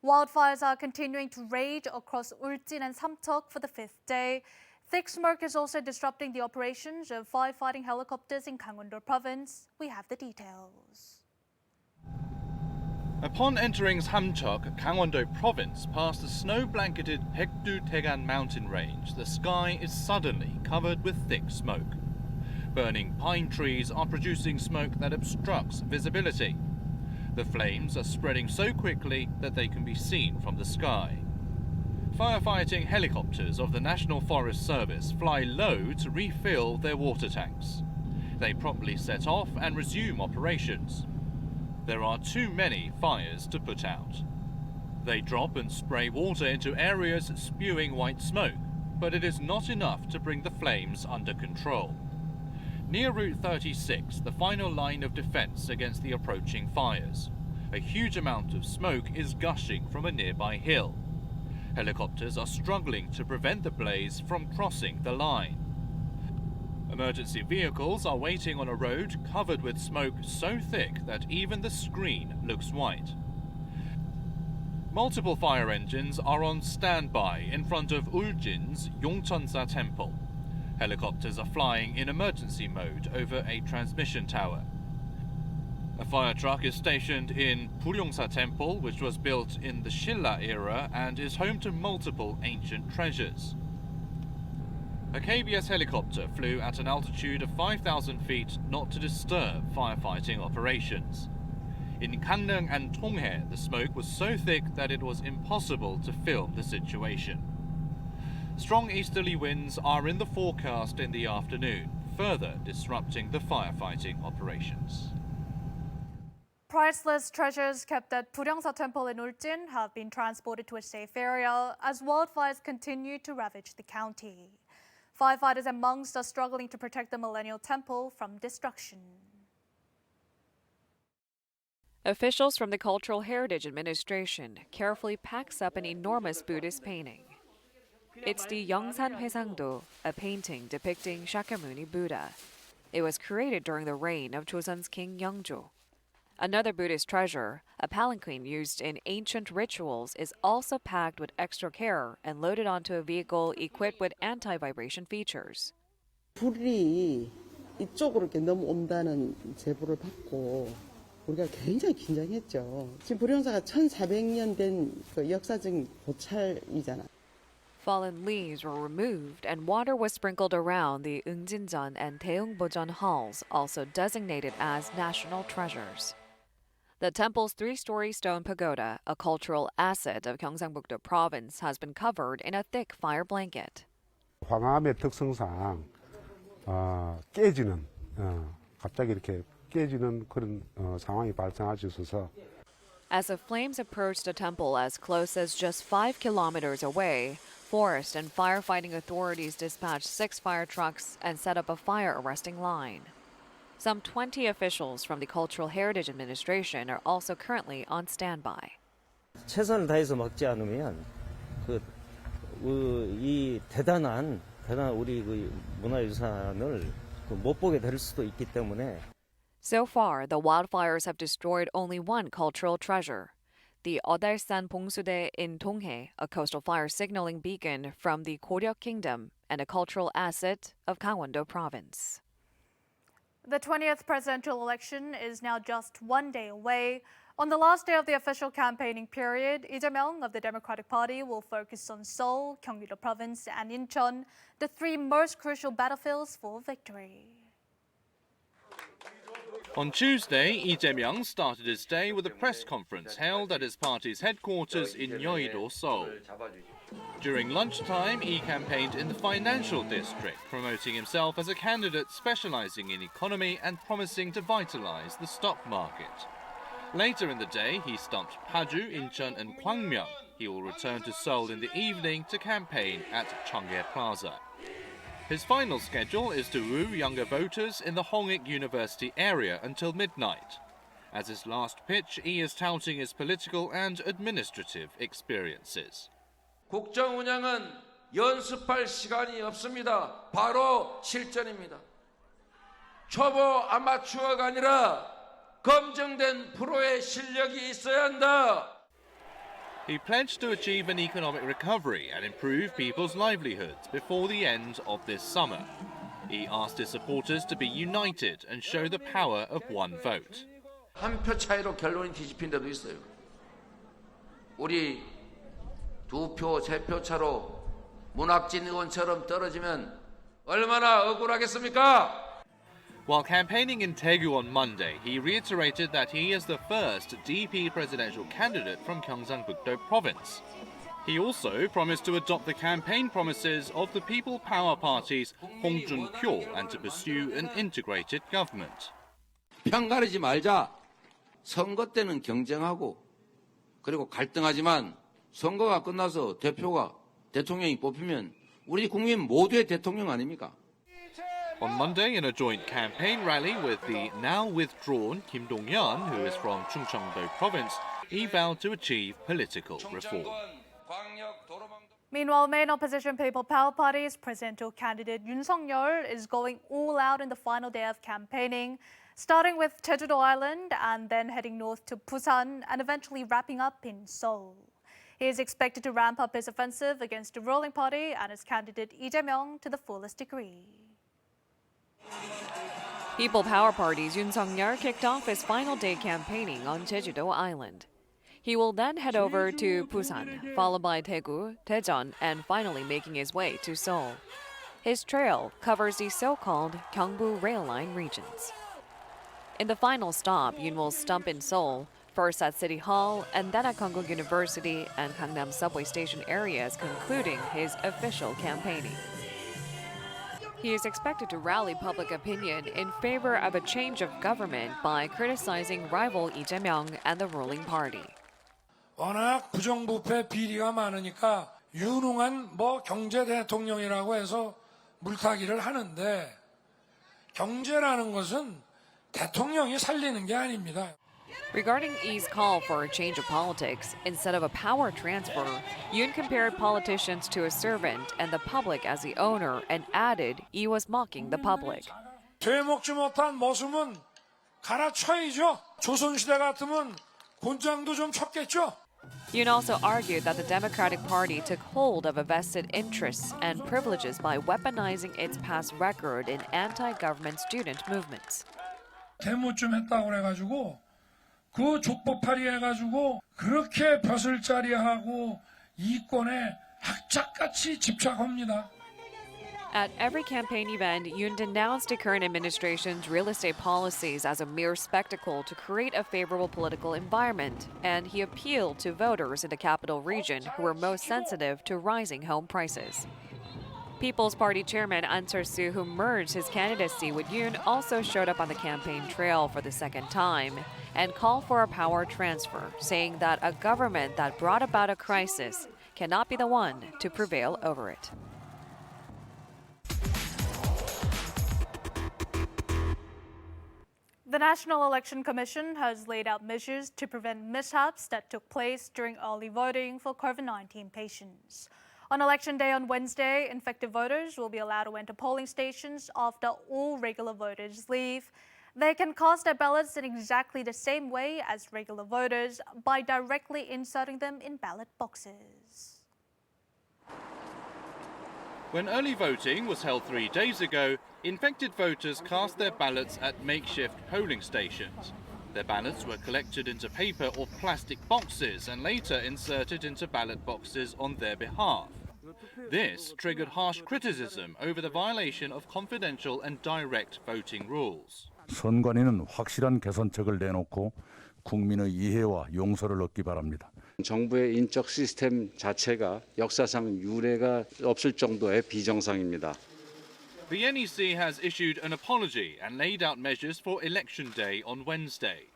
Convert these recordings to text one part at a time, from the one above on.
Wildfires are continuing to rage across Ulsan and Samcheok for the fifth day. Thick smoke is also disrupting the operations of firefighting helicopters in Gangwon-do province. We have the details. Upon entering Samcheok, Gangwon-do province, past the snow-blanketed Baekdu-Taegan mountain range, the sky is suddenly covered with thick smoke. Burning pine trees are producing smoke that obstructs visibility. The flames are spreading so quickly that they can be seen from the sky. Firefighting helicopters of the National Forest Service fly low to refill their water tanks. They promptly set off and resume operations. There are too many fires to put out. They drop and spray water into areas spewing white smoke, but it is not enough to bring the flames under control. Near Route 36, the final line of defense against the approaching fires, a huge amount of smoke is gushing from a nearby hill. Helicopters are struggling to prevent the blaze from crossing the line. Emergency vehicles are waiting on a road covered with smoke so thick that even the screen looks white. Multiple fire engines are on standby in front of Ulsan's Yongcheonsa Temple. Helicopters are flying in emergency mode over a transmission tower. A fire truck is stationed in Buryongsa Temple, which was built in the Silla era and is home to multiple ancient treasures. A KBS helicopter flew at an altitude of 5,000 feet not to disturb firefighting operations. In Gangneung and Donghae, the smoke was so thick that it was impossible to film the situation. Strong easterly winds are in the forecast in the afternoon, further disrupting the firefighting operations. Priceless treasures kept at Buryongsa Temple in Ulsan have been transported to a safe area as wildfires continue to ravage the county. Firefighters and monks are struggling to protect the millennial temple from destruction. Officials from the Cultural Heritage Administration carefully packs up an enormous Buddhist painting. It's the Yeongsan Hwaesangdo, a painting depicting Shakyamuni Buddha. It was created during the reign of Joseon's King Yeongjo. Another Buddhist treasure, a palanquin used in ancient rituals, is also packed with extra care and loaded onto a vehicle equipped with anti-vibration features. 불이 이쪽으로 이렇게 넘어온다는 제보를 받고 우리가 굉장히 긴장했죠. 지금 불용사가 1400년 된 그 역사적인 고찰이잖아. Fallen leaves were removed and water was sprinkled around the Eungjinjeon and Daeungbojeon halls, also designated as national treasures. The temple's 3-story stone pagoda, a cultural asset of Gyeongsangbuk-do province, has been covered in a thick fire blanket. 황암의 특성상 깨지는 갑자기 이렇게 깨지는 그런 상황이 발생할 수 있어서. As the flames approached the temple as close as just 5 kilometers away, forest and firefighting authorities dispatched 6 fire trucks and set up a fire arresting line. Some 20 officials from the Cultural Heritage Administration are also currently on standby. 최선을 다해서 막지 않으면 이 대단한 우리 그 문화유산을 못 보게 될 수도 있기 때문에. So far, the wildfires have destroyed only one cultural treasure, the Odalsan Bongsudae in Donghae, a coastal fire signaling beacon from the Goryeo Kingdom and a cultural asset of Gangwon-do province. The 20th presidential election is now just one day away. On the last day of the official campaigning period, Lee Jae-myung of the Democratic Party will focus on Seoul, Gyeonggi-do province, and Incheon, the 3 most crucial battlefields for victory. On Tuesday, Lee Jae-myung started his day with a press conference held at his party's headquarters in Yeouido, Seoul. During lunchtime, he campaigned in the financial district, promoting himself as a candidate specializing in economy and promising to vitalize the stock market. Later in the day, he stopped Paju, Incheon and Gwangmyeong. He will return to Seoul in the evening to campaign at Cheonggae Plaza. His final schedule is to woo younger voters in the Hongik University area until midnight. As his last pitch, he is touting his political and administrative experiences. 국정 운영은 연습할 시간이 없습니다. 바로 실전입니다. 초보 아마추어가 아니라 검증된 프로의 실력이 있어야 한다. He pledged to achieve an economic recovery and improve people's livelihoods before the end of this summer. He asked his supporters to be united and show the power of one vote. 한 표 차이로 결론이 뒤집힌 데도 있어요. 우리 2표, 3표 차로 문학진 의원처럼 떨어지면 얼마나 억울하겠습니까? While campaigning in Daegu on Monday, he reiterated that he is the first DP presidential candidate from Gyeongsangbuk-do province. He also promised to adopt the campaign promises of the People Power Party's Hong Jun-kyo and to pursue an integrated government. 편 가르지 말자. 선거 때는 경쟁하고 그리고 갈등하지만 선거가 끝나서 대통령이 뽑히면 우리 국민 모두의 대통령 아닙니까? On Monday, in a joint campaign rally with the now withdrawn Kim Dong-yeon, who is from Chungcheong-do province, he vowed to achieve political reform. Meanwhile, main opposition People Power Party's presidential candidate Yoon Suk-yeol is going all out in the final day of campaigning, starting with Jeju-do Island and then heading north to Busan and eventually wrapping up in Seoul. He is expected to ramp up his offensive against the ruling party and his candidate Lee Jae-myung to the fullest degree. People Power Party's Yoon Suk-yeol kicked off his final day campaigning on Jeju-do Island. He will then head over to Busan, followed by Daegu, Daejeon, and finally making his way to Seoul. His trail covers the so-called Gyeongbu rail line regions. In the final stop, Yoon will stump in Seoul, first at City Hall and then at Konkuk University and Gangnam subway station areas, concluding his official campaigning. He is expected to rally public opinion in favor of a change of government by criticizing rival Lee Jae-myung and the ruling party. 워낙 부정부패 비리가 많으니까 유능한 경제 대통령이라고 해서 물타기를 하는데 경제라는 것은 대통령이 살리는 게 아닙니다. Regarding Lee's call for a change of politics, instead of a power transfer, Yoon compared politicians to a servant and the public as the owner and added Lee was mocking the public. 되먹지 못한 모습은 갈아쳐야죠. 조선시대 같으면 곤장도 좀 쳤겠죠. Yoon also argued that the Democratic Party took hold of a vested interests and privileges by weaponizing its past record in anti-government student movements. 데모 좀 했다고 그래가지고 그 족보팔이 해가지고 그렇게 벼슬자리하고 이권에 학작같이 집착합니다. At every campaign event, Yoon denounced the current administration's real estate policies as a mere spectacle to create a favorable political environment, and he appealed to voters in the capital region who were most sensitive to rising home prices. People's Party chairman An Cheol-soo, who merged his candidacy with Yoon, also showed up on the campaign trail for the second time and called for a power transfer, saying that a government that brought about a crisis cannot be the one to prevail over it. The National Election Commission has laid out measures to prevent mishaps that took place during early voting for COVID-19 patients. On Election Day on Wednesday, infected voters will be allowed to enter polling stations after all regular voters leave. They can cast their ballots in exactly the same way as regular voters by directly inserting them in ballot boxes. When early voting was held 3 days ago, infected voters cast their ballots at makeshift polling stations. Their ballots were collected into paper or plastic boxes and later inserted into ballot boxes on their behalf. This triggered harsh criticism over the violation of confidential and direct voting rules. 선관위는 확실한 개선책을 내놓고 국민의 이해와 용서를 얻기 바랍니다. 정부의 인적 시스템 자체가 역사상 유례가 없을 정도의 비정상입니다. The NEC has issued an apology and laid out measures for Election Day on Wednesday.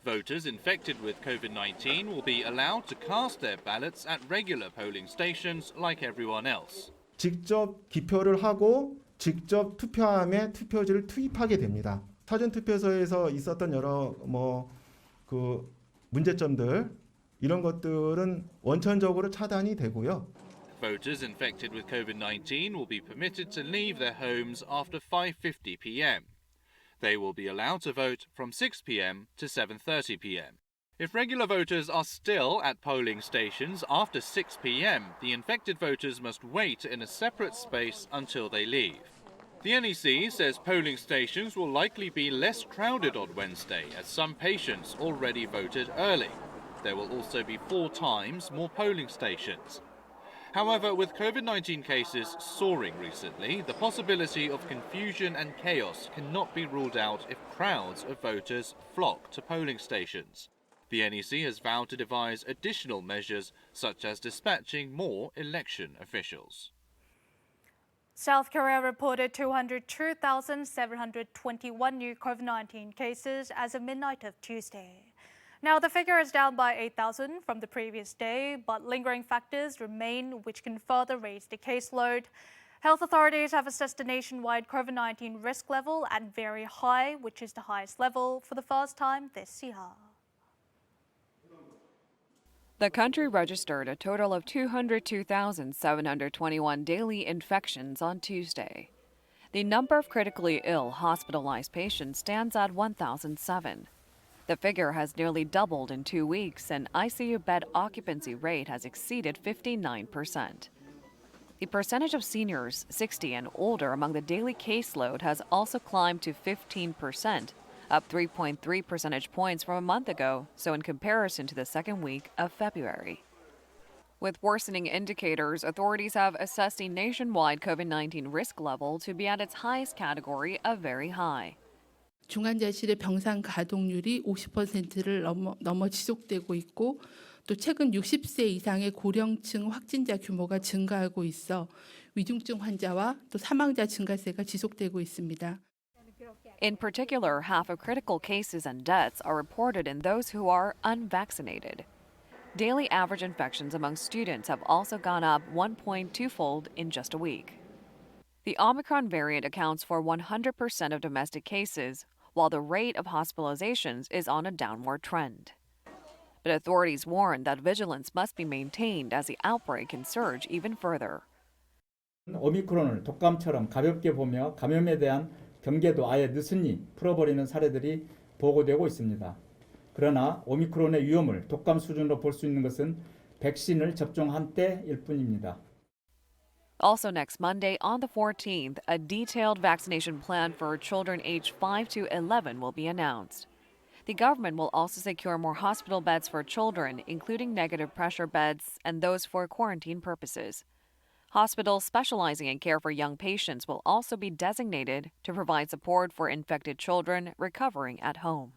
Voters infected with COVID-19 will be allowed to cast their ballots at regular polling stations like everyone else. 직접 기표를 하고 직접 투표함에 투표지를 투입하게 됩니다. 사전 투표소에서 있었던 여러 문제점들 이런 것들은 원천적으로 차단이 되고요. Voters infected with COVID-19 will be permitted to leave their homes after 5:50 p.m. They will be allowed to vote from 6 p.m. to 7:30 p.m. If regular voters are still at polling stations after 6 p.m, the infected voters must wait in a separate space until they leave. The NEC says polling stations will likely be less crowded on Wednesday as some patients already voted early. There will also be 4 times more polling stations. However, with COVID-19 cases soaring recently, the possibility of confusion and chaos cannot be ruled out if crowds of voters flock to polling stations. The NEC has vowed to devise additional measures, such as dispatching more election officials. South Korea reported 202,721 new COVID-19 cases as of midnight of Tuesday. Now, the figure is down by 8,000 from the previous day, but lingering factors remain which can further raise the caseload. Health authorities have assessed the nationwide COVID-19 risk level at very high, which is the highest level for the first time this year. The country registered a total of 202,721 daily infections on Tuesday. The number of critically ill hospitalized patients stands at 1,007. The figure has nearly doubled in 2 weeks, and ICU bed occupancy rate has exceeded 59%. The percentage of seniors 60 and older among the daily caseload has also climbed to 15%, up 3.3 percentage points from a month ago, so in comparison to the second week of February. With worsening indicators, authorities have assessed the nationwide COVID-19 risk level to be at its highest category of very high. 중환자실의 병상 가동률이 50%를 넘어 지속되고 있고 또 최근 60세 이상의 고령층 확진자 규모가 증가하고 있어 위중증 환자와 또 사망자 증가세가 지속되고 있습니다. In particular, half of critical cases and deaths are reported in those who are unvaccinated. Daily average infections among students have also gone up 1.2-fold in just a week. The Omicron variant accounts for 100% of domestic cases, while the rate of hospitalizations is on a downward trend. But authorities warn that vigilance must be maintained as the outbreak can surge even further. 오미크론을 독감처럼 가볍게 보며 감염에 대한 경계도 아예 느슨히 풀어버리는 사례들이 보고되고 있습니다. 그러나 오미크론의 위험을 독감 수준으로 볼 수 있는 것은 백신을 접종한 때일 뿐입니다. Also next Monday, on the 14th, a detailed vaccination plan for children aged 5 to 11 will be announced. The government will also secure more hospital beds for children, including negative pressure beds and those for quarantine purposes. Hospitals specializing in care for young patients will also be designated to provide support for infected children recovering at home.